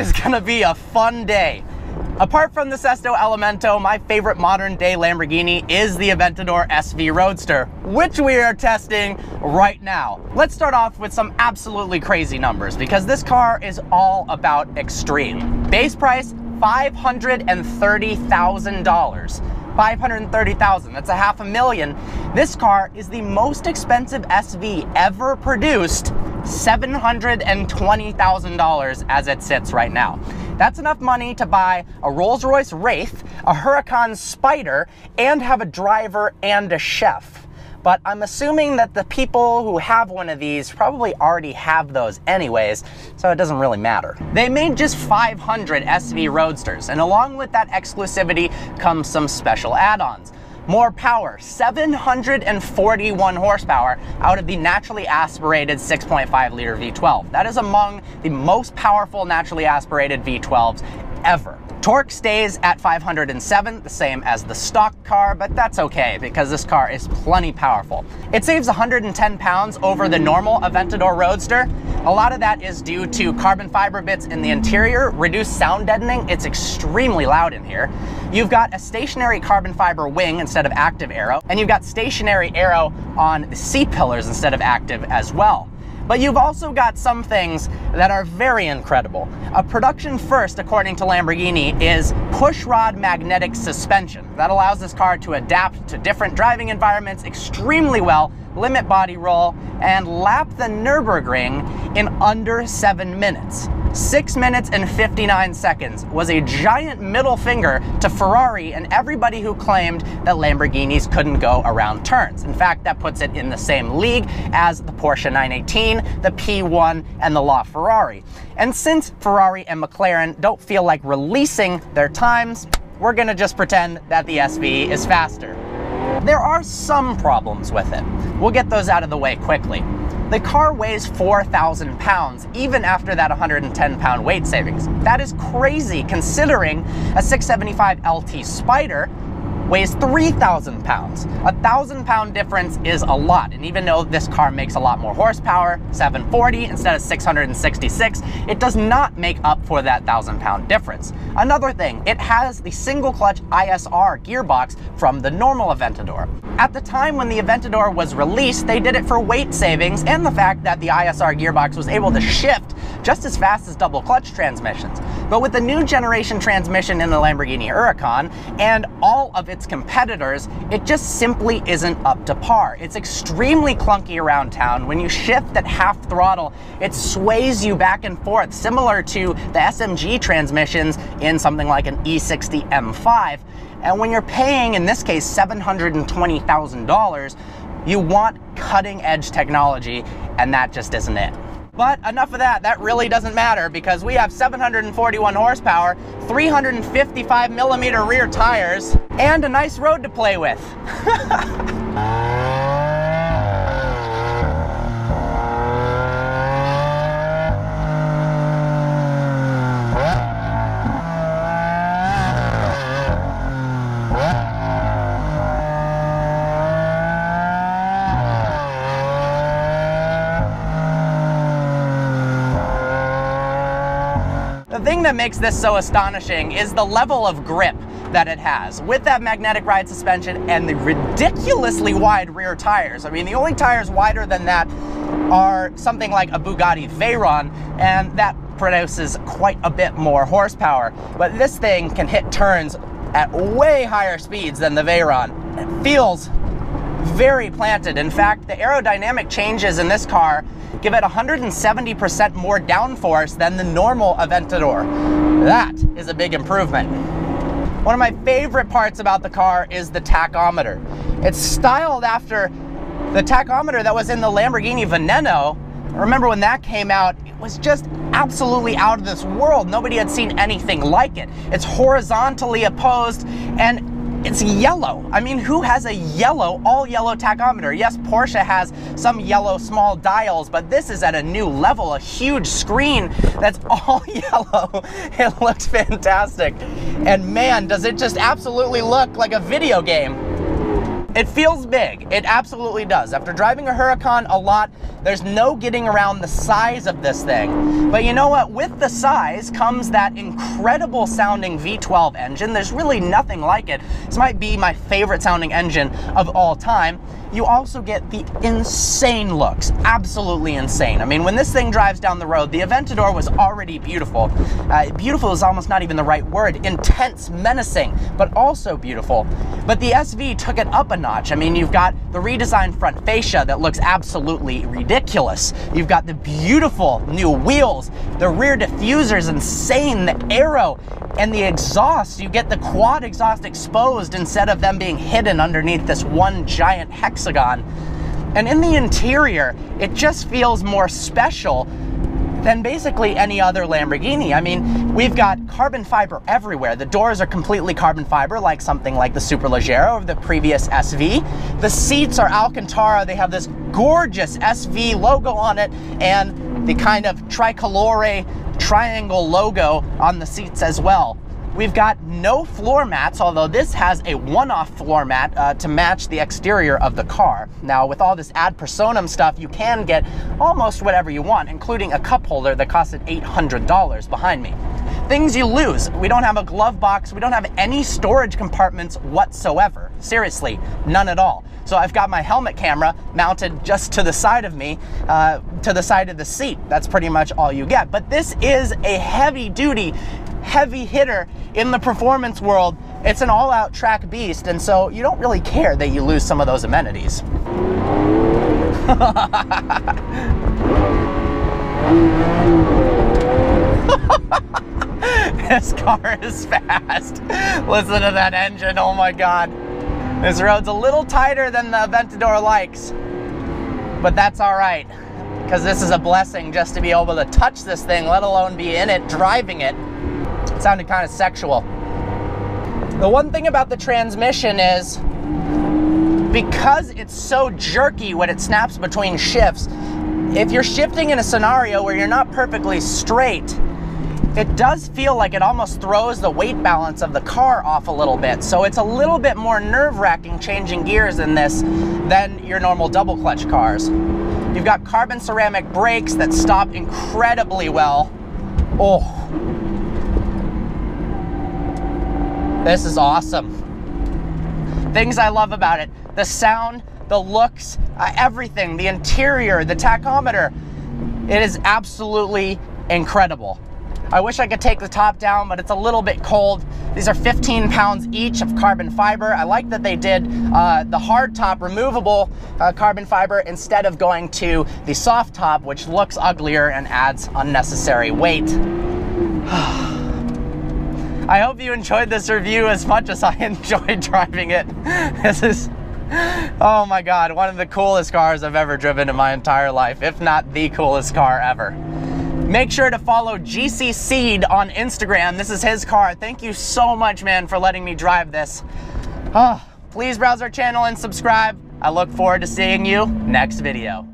is gonna be a fun day. Apart from the Sesto Elemento, my favorite modern day Lamborghini is the Aventador SV Roadster, which we are testing right now. Let's start off with some absolutely crazy numbers because this car is all about extreme. Base price, $530,000. $530,000, that's $500,000. This car is the most expensive SV ever produced, $720,000 as it sits right now. That's enough money to buy a Rolls-Royce Wraith, a Huracan Spider, and have a driver and a chef. But I'm assuming that the people who have one of these probably already have those anyways, so it doesn't really matter. They made just 500 SV Roadsters, and along with that exclusivity comes some special add-ons. More power, 741 horsepower out of the naturally aspirated 6.5 liter V12. That is among the most powerful naturally aspirated V12s ever. Torque stays at 507, the same as the stock car, but that's okay because this car is plenty powerful. It saves 110 pounds over the normal Aventador Roadster. A lot of that is due to carbon fiber bits in the interior, reduced sound deadening. It's extremely loud in here. You've got a stationary carbon fiber wing instead of active aero, and you've got stationary aero on the C-pillars instead of active as well. But you've also got some things that are very incredible. A production first, according to Lamborghini, is pushrod magnetic suspension. That allows this car to adapt to different driving environments extremely well, limit body roll, and lap the Nürburgring in under 7 minutes. 6 minutes and 59 seconds was a giant middle finger to Ferrari and everybody who claimed that Lamborghinis couldn't go around turns. In fact, that puts it in the same league as the Porsche 918, the P1, and the LaFerrari. And since Ferrari and McLaren don't feel like releasing their times, we're gonna just pretend that the SV is faster. There are some problems with it. We'll get those out of the way quickly. The car weighs 4,000 pounds, even after that 110-pound weight savings. That is crazy, considering a 675 LT Spider weighs 3,000 pounds. A 1,000-pound difference is a lot, and even though this car makes a lot more horsepower, 740 instead of 666, it does not make up for that 1,000-pound difference. Another thing, it has the single-clutch ISR gearbox from the normal Aventador. At the time when the Aventador was released, they did it for weight savings and the fact that the ISR gearbox was able to shift just as fast as double-clutch transmissions. But with the new generation transmission in the Lamborghini Huracan and all of its competitors, it just simply isn't up to par. It's extremely clunky around town. When you shift at half throttle, it sways you back and forth, similar to the SMG transmissions in something like an E60 M5. And when you're paying, in this case, $720,000, you want cutting-edge technology, and that just isn't it. But enough of that, that really doesn't matter because we have 741 horsepower, 355 millimeter rear tires, and a nice road to play with. The thing that makes this so astonishing is the level of grip that it has. With that magnetic ride suspension and the ridiculously wide rear tires. I mean, the only tires wider than that are something like a Bugatti Veyron, and that produces quite a bit more horsepower. But this thing can hit turns at way higher speeds than the Veyron. It feels very planted. In fact, the aerodynamic changes in this car give it 170% more downforce than the normal Aventador. That is a big improvement. One of my favorite parts about the car is the tachometer. It's styled after the tachometer that was in the Lamborghini Veneno. Remember when that came out, it was just absolutely out of this world. Nobody had seen anything like it. It's horizontally opposed and it's yellow. I mean, who has a yellow, all yellow tachometer? Yes, Porsche has some yellow small dials, but this is at a new level, a huge screen that's all yellow. It looks fantastic. And man, does it just absolutely look like a video game. It feels big. It absolutely does. After driving a Huracan a lot, there's no getting around the size of this thing. But you know what? With the size comes that incredible sounding V12 engine. There's really nothing like it. This might be my favorite sounding engine of all time. You also get the insane looks. Absolutely insane. I mean, when this thing drives down the road, the Aventador was already beautiful. Beautiful is almost not even the right word. Intense, menacing, but also beautiful. But the SV took it up a notch. I mean, you've got the redesigned front fascia that looks absolutely ridiculous. You've got the beautiful new wheels. The rear diffuser's insane. The aero and the exhaust, you get the quad exhaust exposed instead of them being hidden underneath this one giant hexagon. And in the interior, it just feels more special than basically any other Lamborghini. I mean, we've got carbon fiber everywhere. The doors are completely carbon fiber, like something like the Superleggero of the previous SV. The seats are Alcantara. They have this gorgeous SV logo on it and the kind of tricolore triangle logo on the seats as well. We've got no floor mats, although this has a one-off floor mat to match the exterior of the car. Now, with all this ad personam stuff, you can get almost whatever you want, including a cup holder that costed $800 behind me. Things you lose. We don't have a glove box. We don't have any storage compartments whatsoever. Seriously, none at all. So I've got my helmet camera mounted just to the side of me, to the side of the seat. That's pretty much all you get. But this is a heavy-duty, heavy hitter in the performance world. It's an all-out track beast, and so you don't really care that you lose some of those amenities. This car is fast. Listen to that engine, oh my God. This road's a little tighter than the Aventador likes, but that's all right, because this is a blessing just to be able to touch this thing, let alone be in it, driving it. It sounded kind of sexual. The one thing about the transmission is, because it's so jerky when it snaps between shifts, if you're shifting in a scenario where you're not perfectly straight, it does feel like it almost throws the weight balance of the car off a little bit. So it's a little bit more nerve-wracking changing gears in this than your normal double clutch cars. You've got carbon ceramic brakes that stop incredibly well. Oh, this is awesome. Things I love about it: the sound, the looks, everything, the interior, the tachometer. It is absolutely incredible. I wish I could take the top down, but it's a little bit cold. These are 15 pounds each of carbon fiber. I like that they did the hard top removable carbon fiber instead of going to the soft top, which looks uglier and adds unnecessary weight. I hope you enjoyed this review as much as I enjoyed driving it. This is, oh my God, one of the coolest cars I've ever driven in my entire life, if not the coolest car ever. Make sure to follow GC Seed on Instagram. This is his car. Thank you so much, man, for letting me drive this. Please browse our channel and subscribe. I look forward to seeing you next video.